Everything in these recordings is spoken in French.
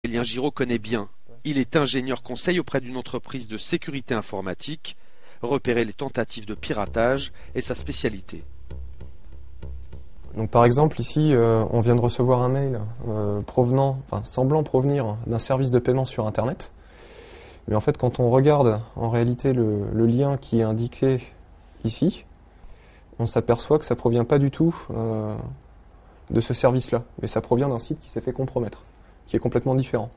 Aurélien Giraud connaît bien. Il est ingénieur conseil auprès d'une entreprise de sécurité informatique. Repérer les tentatives de piratage est sa spécialité. Donc par exemple ici on vient de recevoir un mail semblant provenir d'un service de paiement sur internet. Mais en fait quand on regarde en réalité le lien qui est indiqué ici, on s'aperçoit que ça provient pas du tout de ce service-là, mais ça provient d'un site qui s'est fait compromettre, qui est complètement différent.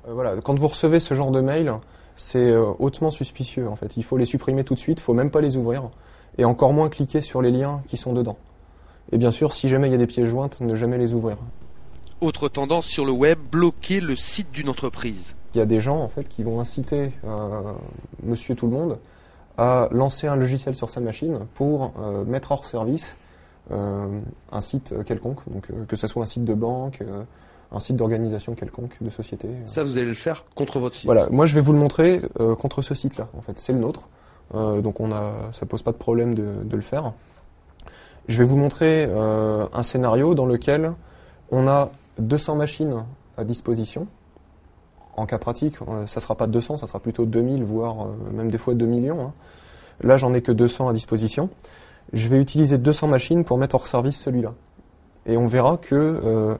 Voilà, quand vous recevez ce genre de mail, c'est hautement suspicieux en fait. Il faut les supprimer tout de suite, il faut même pas les ouvrir, et encore moins cliquer sur les liens qui sont dedans. Et bien sûr, si jamais il y a des pièces jointes, ne jamais les ouvrir. Autre tendance sur le web, bloquer le site d'une entreprise. Il y a des gens en fait qui vont inciter monsieur tout le monde à lancer un logiciel sur sa machine pour mettre hors service un site quelconque, donc que ce soit un site de banque, un site d'organisation quelconque, de société. Ça, vous allez le faire contre votre site. Voilà, moi je vais vous le montrer contre ce site-là. En fait, c'est le nôtre, donc ça pose pas de problème de le faire. Je vais vous montrer un scénario dans lequel on a 200 machines à disposition. En cas pratique, ça sera pas 200, ça sera plutôt 2000, voire même des fois 2 millions. Hein. Là, j'en ai que 200 à disposition. Je vais utiliser 200 machines pour mettre hors service celui-là. Et on verra que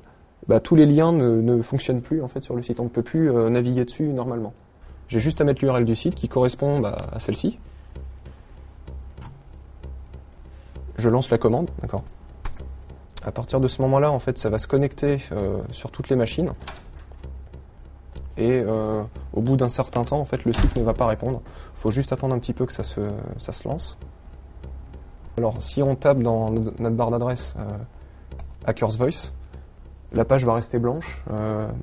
tous les liens ne fonctionnent plus en fait sur le site. On ne peut plus naviguer dessus normalement. J'ai juste à mettre l'URL du site qui correspond à celle-ci. Je lance la commande, d'accord. À partir de ce moment-là, en fait, ça va se connecter sur toutes les machines. Et au bout d'un certain temps, en fait, le site ne va pas répondre. Il faut juste attendre un petit peu que ça se lance. Alors, si on tape dans notre barre d'adresse Hackers Voice, la page va rester blanche,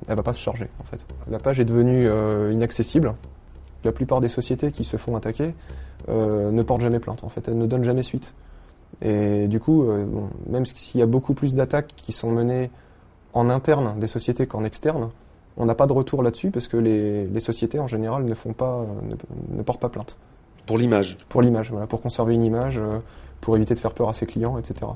elle va pas se charger, en fait. La page est devenue inaccessible. La plupart des sociétés qui se font attaquer ne portent jamais plainte, en fait. Elles ne donnent jamais suite. Et du coup, même s'il y a beaucoup plus d'attaques qui sont menées en interne des sociétés qu'en externe, on n'a pas de retour là-dessus parce que les sociétés en général ne portent pas plainte. Pour l'image. Pour l'image, voilà, pour conserver une image, pour éviter de faire peur à ses clients, etc.